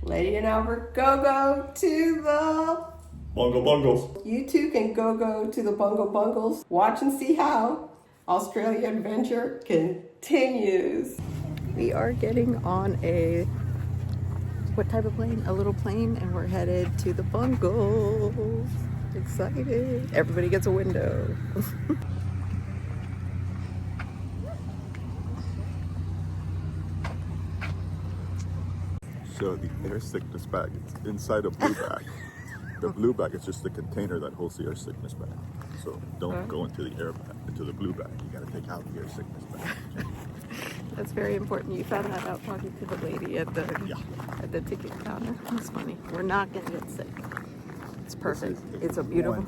Letty&Albert, go to the Bungle Bungles. You too can go to the Bungle Bungles. Watch and see how Australia adventure continues. We are getting on a, what type of plane? A little plane, and we're headed to the Bungles. Excited. Everybody gets a window. So the air sickness bag, it's inside a blue bag. The blue bag is just the container that holds the air sickness bag. So don't go into the air bag, into the blue bag. You gotta take out the air sickness bag. That's very important. You found that out talking to the lady at the ticket counter. That's funny. We're not gonna get sick. It's perfect. It's a beautiful.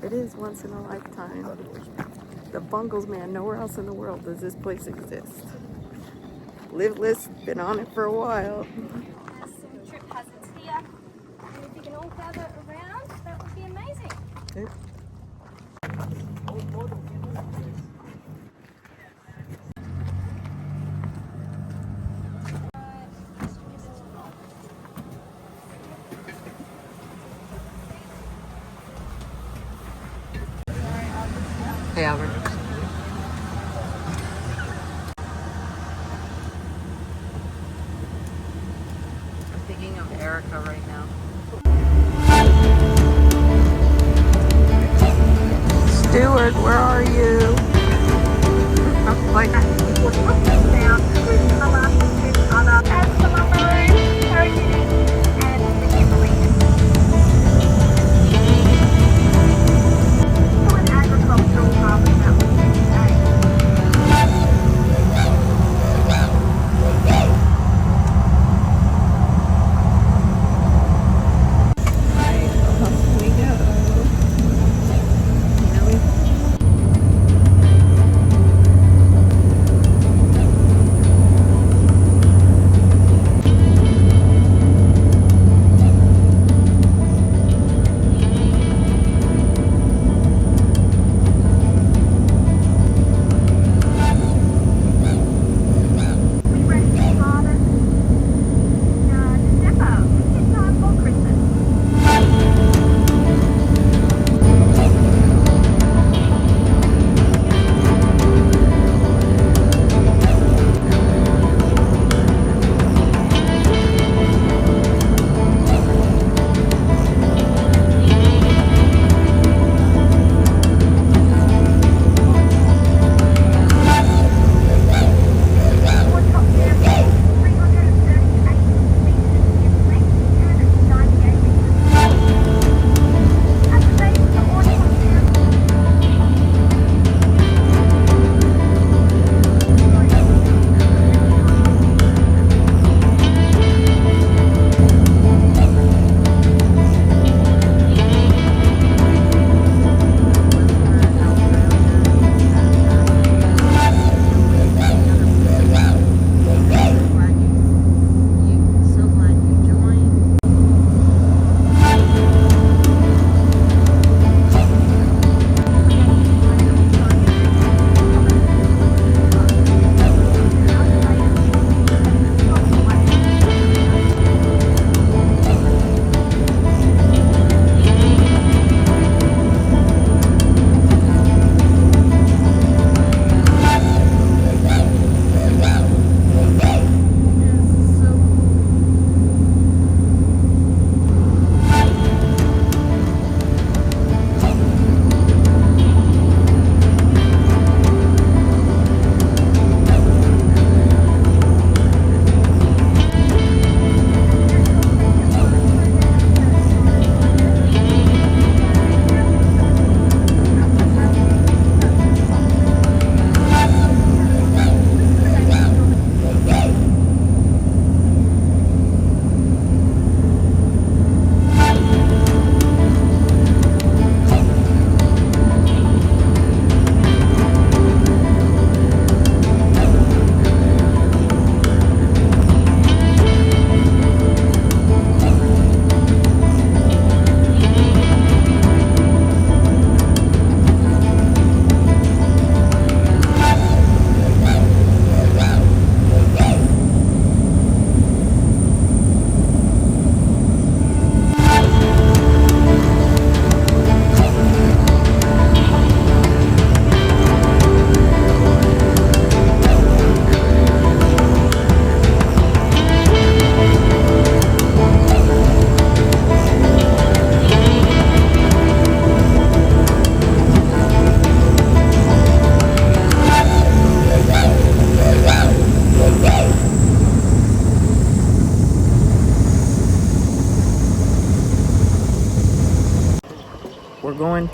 It is once in a lifetime. The Bungles, man. Nowhere else in the world does this place exist. Live list, been on it for a while. Some trip hazards here, and if you can all gather around, that would be amazing. Okay. Hey, Albert. Thinking of Erica right now. Stuart, where are you?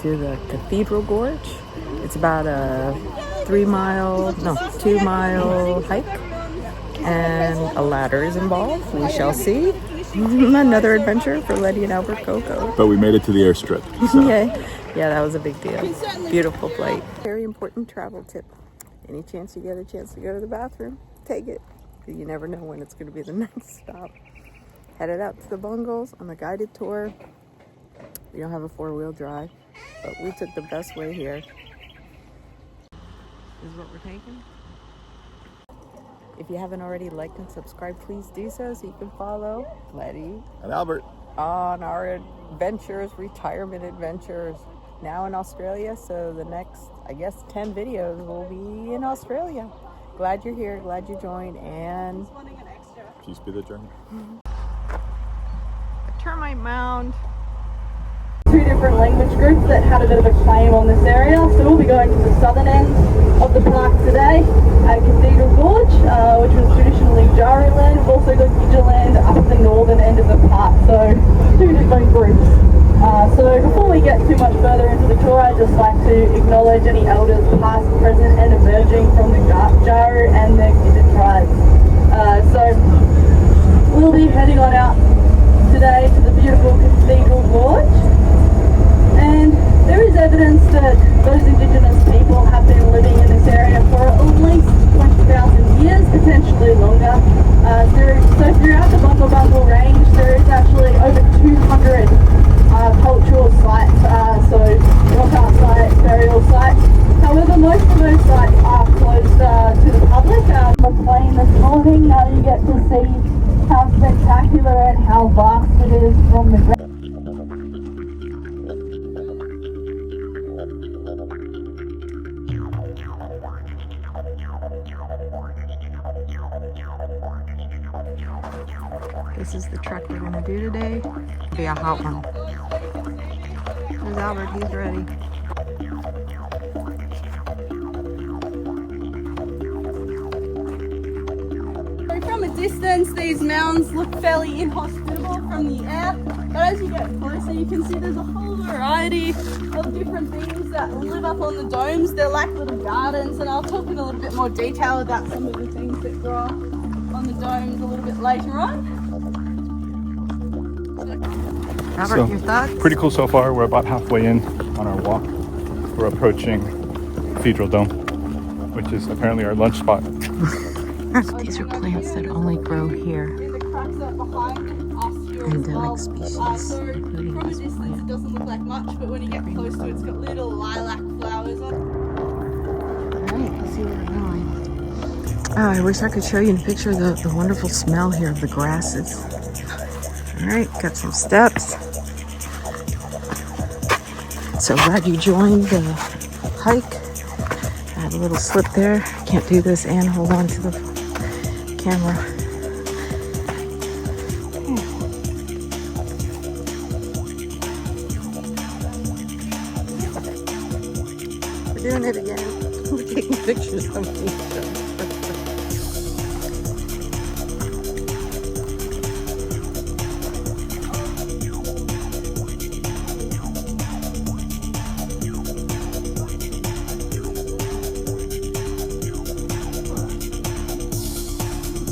to the Cathedral Gorge. It's about a 2-mile hike, and a ladder is involved. We shall see. Another adventure for Letty&Albert Coco. But we made it to the airstrip. So. Yeah, that was a big deal. Beautiful flight. Very important travel tip. Any chance you get a chance to go to the bathroom, take it. You never know when it's going to be the next stop. Headed out to the Bungles on the guided tour. We don't have a 4-wheel drive, but we took the best way here. This is what we're taking. If you haven't already liked and subscribed, please do so you can follow Letty And Albert. on our adventures, retirement adventures, now in Australia. So the next, I guess, 10 videos will be in Australia. Glad you're here, glad you joined, and Peace be the journey. a termite mound. 2 different language groups that had a bit of a claim on this area. So we'll be going to the southern end of the park today at Cathedral Gorge, which was traditionally Jari land. We've also got Gidger land up at the northern end of the park, so 2 different groups. So before we get too much further into the tour, I'd just like to acknowledge any elders past, present and emerging from the Jaru and the Gidger tribes. So we'll be heading on out today to the beautiful Cathedral Gorge. And there is evidence that those Indigenous people have been living in this area for at least 20,000 years, potentially longer. So throughout the Bungle Bungle range, there is actually over 200 cultural sites, so rock art sites, burial sites. However, most of those sites are closed to the public. On the plane this morning, now you get to see how spectacular and how vast it is from the ground. This is the trek we're gonna do today. Be a hot one. There's Albert, he's ready. From a distance, these mounds look fairly inhospitable from the air, but as you get closer, you can see there's a whole variety of different things that live up on the domes. They're like little gardens, and I'll talk in a little bit more detail about some of the things that grow on the domes a little bit later on. Albert, your thoughts? Pretty cool so far. We're about halfway in on our walk. We're approaching Cathedral Dome, which is apparently our lunch spot. These are plants that only grow here. Endemic species, including from a this distance plant. it doesn't look like much, but when you get close to it, it's got little lilac flowers on it. Alright, let's see where we're going. Oh, I wish I could show you in a picture the wonderful smell here of the grasses. Alright, got some steps. So glad you joined the hike. I had a little slip there. Can't do this and hold on to the camera. We're doing it again. We're taking pictures of each other.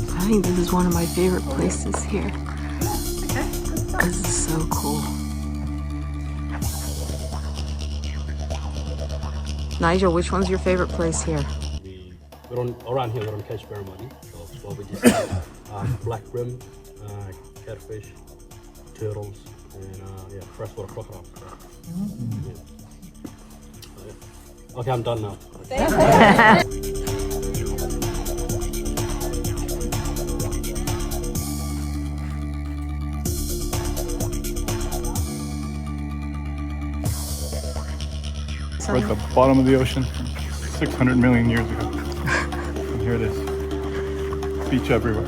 I think this is one of my favorite places here. Because it's so cool. Nigel, which one's your favorite place here? We're on around here. We're on catch barramundi, so what we just black brim, catfish, turtles, and yeah, freshwater crocodiles. So, yeah. So, yeah. Okay, I'm done now. We're at the bottom of the ocean 600 million years ago. And here it is. Beach everywhere.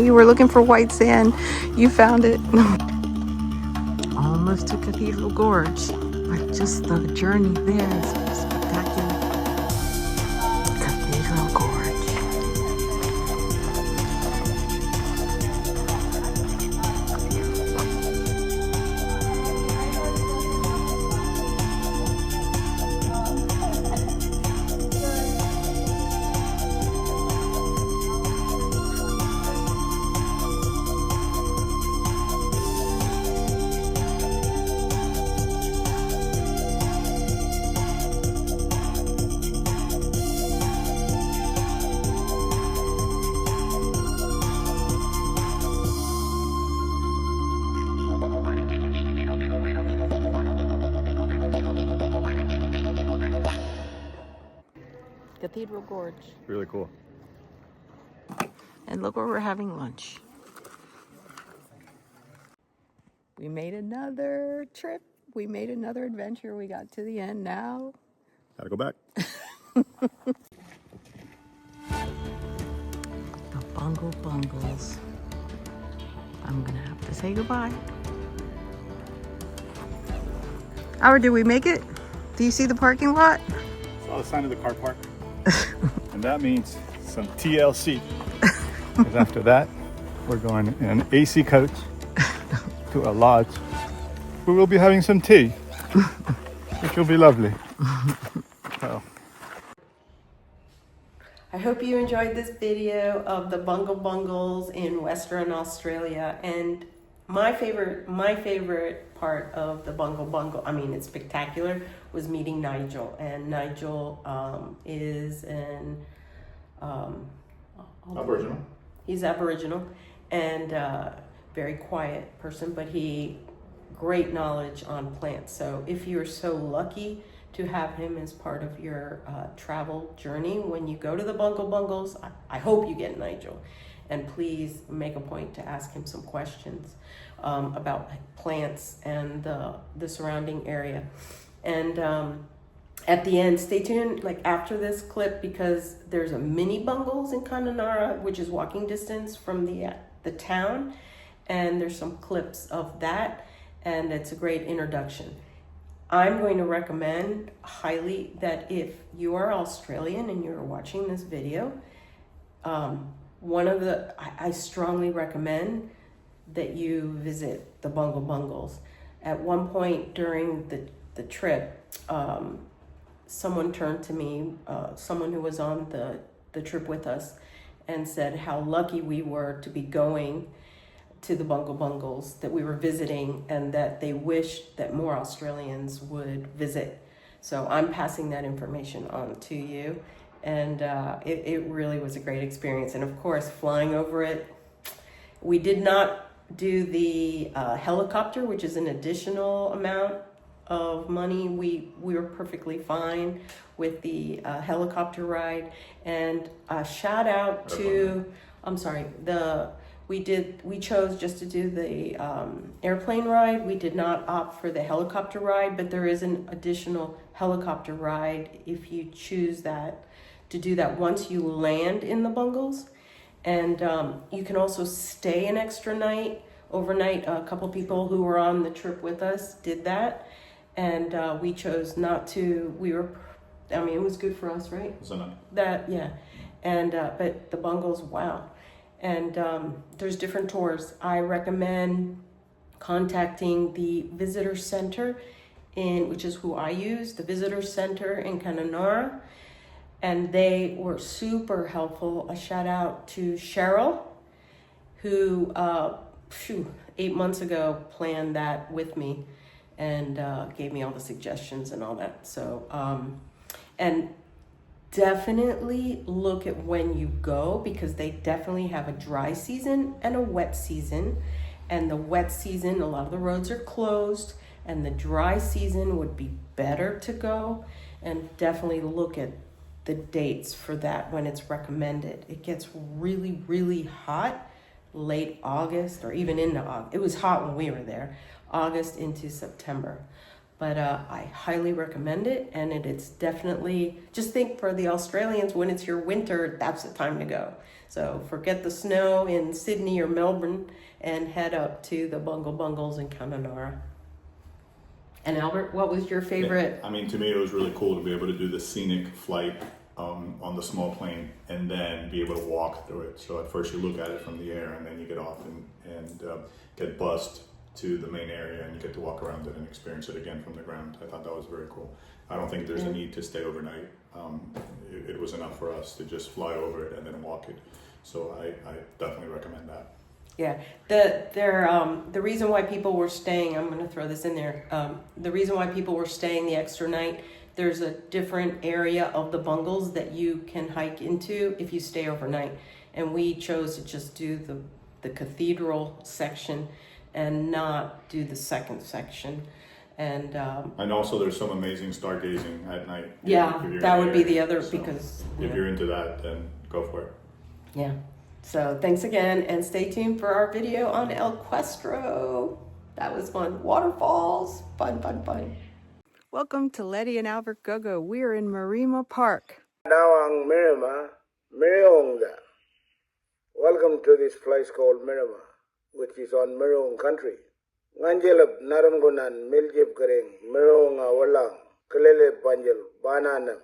You were looking for white sand. You found it. Almost to Cathedral Gorge. But just the journey there is spectacular. Cathedral Gorge. Cathedral Gorge. Really cool. And look where we're having lunch. We made another trip. We made another adventure. We got to the end now. Gotta go back. The Bungle Bungles. I'm gonna have to say goodbye. Howard, did we make it? Do you see the parking lot? Saw the sign of the car park. And that means some TLC. Because after that, we're going in an AC coach to a lodge where we'll be having some tea, which will be lovely. So. I hope you enjoyed this video of the Bungle Bungles in Western Australia. And my favorite part of the Bungle Bungle, I mean, it's spectacular, was meeting Nigel. And Nigel is an Aboriginal. He's Aboriginal and very quiet person, but great knowledge on plants. So if you're so lucky to have him as part of your travel journey, when you go to the Bungle Bungles, I hope you get Nigel. And please make a point to ask him some questions about plants and the surrounding area. And at the end, stay tuned like after this clip, because there's a mini Bungles in Kununurra, which is walking distance from the town. And there's some clips of that, and it's a great introduction. I'm going to recommend highly that if you are Australian and you're watching this video, I strongly recommend that you visit the Bungle Bungles. At one point during the trip, someone turned to me, someone who was on the trip with us, and said how lucky we were to be going to the Bungle Bungles, that we were visiting, and that they wished that more Australians would visit. So I'm passing that information on to you. And it really was a great experience. And of course, flying over it, we did not do the helicopter, which is an additional amount of money. We were perfectly fine with the helicopter ride. And a shout out to, we chose just to do the airplane ride. We did not opt for the helicopter ride, but there is an additional helicopter ride if you choose to do that once you land in the Bungles. And you can also stay an extra night, overnight. A couple people who were on the trip with us did that. And we chose not to. It was good for us, right? And but the Bungles, wow. And there's different tours. I recommend contacting the visitor center which is who I use, the visitor center in Kununurra. And they were super helpful. A shout out to Cheryl, who 8 months ago planned that with me and gave me all the suggestions and all that. So, and definitely look at when you go, because they definitely have a dry season and a wet season. And the wet season, a lot of the roads are closed, and the dry season would be better to go. And definitely look at the dates for that when it's recommended. It gets really, really hot late August, or even into August. It was hot when we were there, August into September. But I highly recommend it, and it's definitely, just think for the Australians, when it's your winter, that's the time to go. So forget the snow in Sydney or Melbourne and head up to the Bungle Bungles in Kununurra. And Albert, what was your favorite? I mean, to me, it was really cool to be able to do the Scenic Flight on the small plane and then be able to walk through it. So at first you look at it from the air, and then you get off and get bussed to the main area, and you get to walk around it and experience it again from the ground. I thought that was very cool. I don't think there's a need to stay overnight. It was enough for us to just fly over it and then walk it. So I definitely recommend that. Yeah, the reason why people were staying, I'm going to throw this in there. The reason why people were staying the extra night, there's a different area of the Bungles that you can hike into if you stay overnight. And we chose to just do the cathedral section and not do the second section. And And also, there's some amazing stargazing at night. yeah, if you're that in would be area. the other So because if you're into that, then go for it. yeah. So thanks again, and stay tuned for our video on El Questro. That was fun. Waterfalls, fun, fun, fun. Welcome to Letty&Albert Go-Go. We're in Mirima Park. Nawang Mirima, Mirionga. Welcome to this place called Mirima, which is on Mirong country. Nganjelab Naramgunan Miljib Kering, Mironga Walang, Kalele Banjal, Bananam.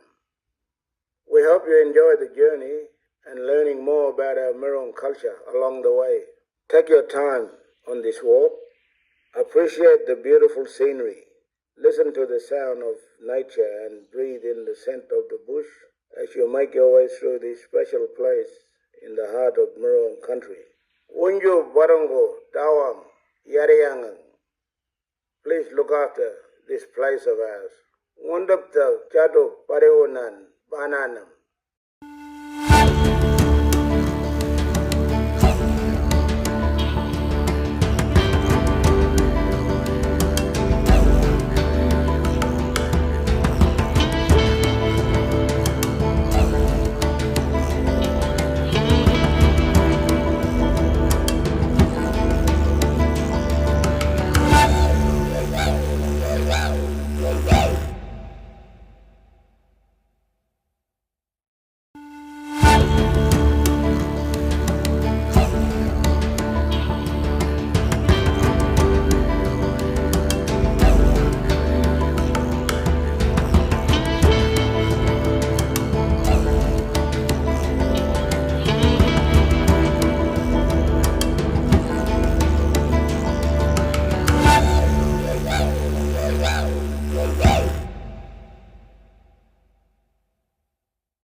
We hope you enjoy the journey and learning more about our Mirong culture along the way. Take your time on this walk. Appreciate the beautiful scenery. Listen to the sound of nature and breathe in the scent of the bush as you make your way through this special place in the heart of Mirong country. Unju Barongo, Dawang, Yariyangang. Please look after this place of ours. Wundapta Chadu Pariunan Bananam.